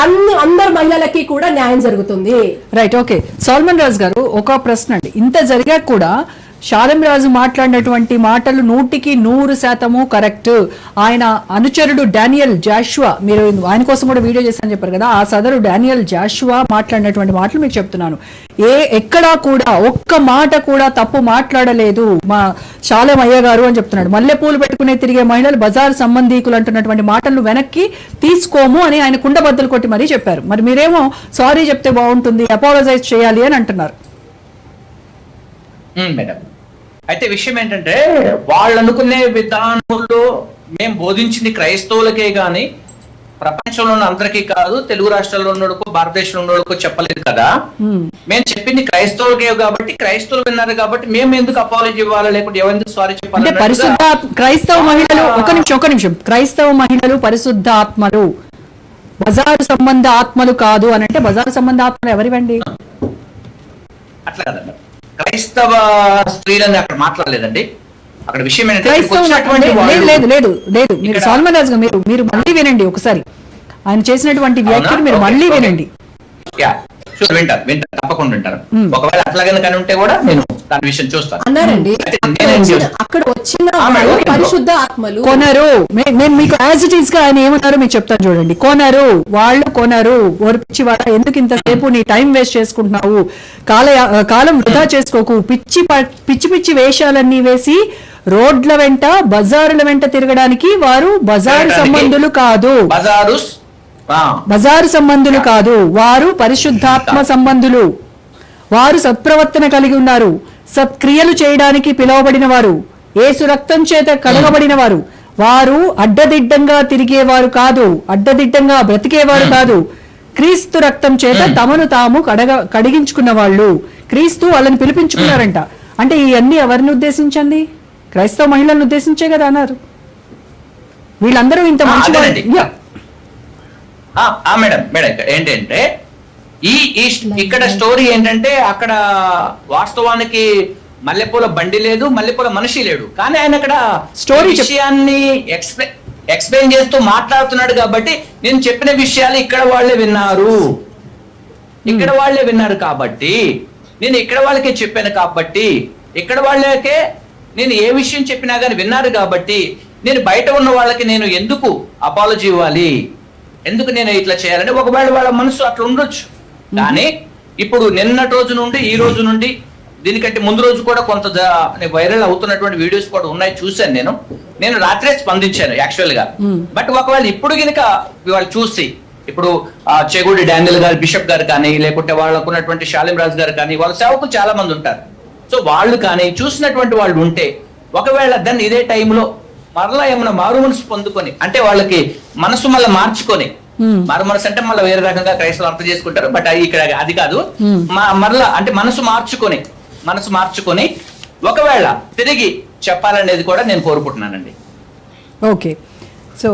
అందరు మహిళలకి కూడా న్యాయం జరుగుతుంది. Right, okay. సల్మాన్ రాజు గారు, ఒక ప్రశ్న అండి. ఇంత జరిగా కూడా షాలేం రాజు మాట్లాడినటువంటి మాటలు 100% కరెక్ట్. ఆయన అనుచరుడు డానియల్ జాషువా, మీరు ఆయన కోసం కూడా వీడియో చేశారని చెప్పారు కదా, ఆ సదరు డానియల్ జాషువా మాట్లాడినటువంటి మాటలు మీకు చెప్తున్నాను. ఎక్కడా కూడా ఒక్క మాట కూడా తప్పు మాట్లాడలేదు మా షాలేం అయ్య గారు అని చెప్తున్నాడు. మల్లెపూలు పెట్టుకునే తిరిగే మహిళలు బజార్ సంబంధీకులు అంటున్నటువంటి మాటలను వెనక్కి తీసుకోము అని ఆయన కుండబద్దలు కొట్టి మరీ చెప్పారు. మరి మీరేమో సారీ చెప్తే బాగుంటుంది, అపాలజైజ్ చేయాలి అని అంటున్నారు. మేడం, అయితే విషయం ఏంటంటే వాళ్ళు అనుకునే విధానంలో మేము బోధించింది క్రైస్తవులకే గాని ప్రపంచంలో ఉన్న అందరికీ కాదు, తెలుగు రాష్ట్రాల్లో ఉన్నోడుకో భారతదేశంలో ఉన్నోడుకో చెప్పలేదు కదా. మేము చెప్పింది క్రైస్తవులకే కాబట్టి క్రైస్తవులు విన్నారు కాబట్టి మేము ఎందుకు అపాలజీ ఇవ్వాలి, లేకుంటే ఎవరెందుకు సారీ చెప్పాలి? పరిశుద్ధ క్రైస్తవ మహిళలు, ఒక నిమిషం, క్రైస్తవ మహిళలు పరిశుద్ధ ఆత్మలు, బజారు సంబంధ ఆత్మలు కాదు అని అంటే బజారు సంబంధ ఆత్మలు ఎవరివండి? అట్లా కదండి, క్రైస్తవ స్త్రీలని అక్కడ మాట్లాడలేదండి. అక్కడ విషయం ఏంటంటే లేదు మీరు సల్మాన్ రాజు గారు, మీరు మళ్ళీ వినండి ఒకసారి. ఆయన చేసినటువంటి వ్యాఖ్యలు మీరు మళ్ళీ వినండి. వింటారు, తప్పకుండా వింటారు. ఒకవేళ అట్లాగని కానీ ఉంటే కూడా నేను దాని విషయం చూస్తాను అన్నారండి. అక్కడ వచ్చిన పరిశుద్ధ ఆత్మలు కొనరు. నేను మీకు యాజ్ ఇట్ ఈస్ గా ఆయన ఏమన్నారో మీకు చెప్తాను చూడండి. వాళ్ళు కొనరు. ఓర్పిచ్చి వాళ్ళ ఎందుకు ఇంతసేపు నీ టైం వేస్ట్ చేసుకుంటున్నావు, కాలం వృధా చేసుకోకు, పిచ్చి వేషాలన్నీ వేసి రోడ్ల వెంట బజారుల వెంట తిరగడానికి వారు బజారు సంబంధులు కాదు, బజారు సంబంధులు కాదు, వారు పరిశుద్ధాత్మ సంబంధులు. వారు సత్ప్రవర్తన కలిగి ఉన్నారు, సత్క్రియలు చేయడానికి పిలువబడిన వారు, యేసు రక్తం చేత కడగబడిన వారు. వారు అడ్డదిడ్డంగా తిరిగేవారు కాదు, అడ్డదిడ్డంగా బ్రతికేవారు కాదు. క్రీస్తు రక్తం చేత తమను తాము కడిగించుకున్న వాళ్ళు. క్రీస్తు వాళ్ళని పిలిపించుకున్నారంట. అంటే ఇవన్నీ ఎవరిని ఉద్దేశించండి? క్రైస్తవ మహిళలను ఉద్దేశించే కదా అన్నారు. వీళ్ళందరూ ఇంత మంచి మేడం ఏంటంటే ఇక్కడ స్టోరీ ఏంటంటే అక్కడ వాస్తవానికి మల్లెపూల బండి లేదు, మల్లెపూల మనిషి లేడు, కానీ ఆయన అక్కడ స్టోరీ విషయాన్ని ఎక్స్ప్లెయిన్ చేస్తూ మాట్లాడుతున్నాడు కాబట్టి నేను చెప్పిన విషయాలు ఇక్కడ వాళ్ళే విన్నారు కాబట్టి నేను ఇక్కడ వాళ్ళకే చెప్పాను కాబట్టి ఇక్కడ వాళ్ళకే నేను ఏ విషయం చెప్పినా కానీ విన్నారు కాబట్టి నేను బయట ఉన్న వాళ్ళకి నేను ఎందుకు అపాలజీ ఇవ్వాలి, ఎందుకు నేను ఇట్లా చేయాలని ఒకవేళ వాళ్ళ మనసు అట్లా ఉండొచ్చు. కానీ ఇప్పుడు నిన్నటి రోజు నుండి ఈ రోజు నుండి దీనికంటే ముందు రోజు కూడా కొంత వైరల్ అవుతున్నటువంటి వీడియోస్ కూడా ఉన్నాయి, చూశాను. నేను రాత్రే స్పందించాను యాక్చువల్ గా. బట్ ఒకవేళ ఇప్పుడు కనుక వాళ్ళు చూసి ఇప్పుడు చెగుడి డానియల్ గారు, బిషప్ గారు కానీ, లేకుంటే వాళ్ళకు ఉన్నటువంటి షాలేం రాజు గారు కానీ, వాళ్ళ సేవకులు చాలా మంది ఉంటారు. సో వాళ్ళు కానీ చూసినటువంటి వాళ్ళు ఉంటే ఒకవేళ దాన్ని ఇదే టైంలో మరలా ఏమన్నా మారు మనసు పొందుకొని, అంటే వాళ్ళకి మనసు మళ్ళీ మార్చుకొని, మారు మనసు అంటే మళ్ళీ వేరే రకంగా క్రైస్తవులు అర్థం చేసుకుంటారు, బట్ ఇక్కడ అది కాదు, మరలా అంటే మనసు మార్చుకొని ఒకవేళ తిరిగి చెప్పాలనేది కూడా నేను కోరుకుంటున్నానండి. Okay, so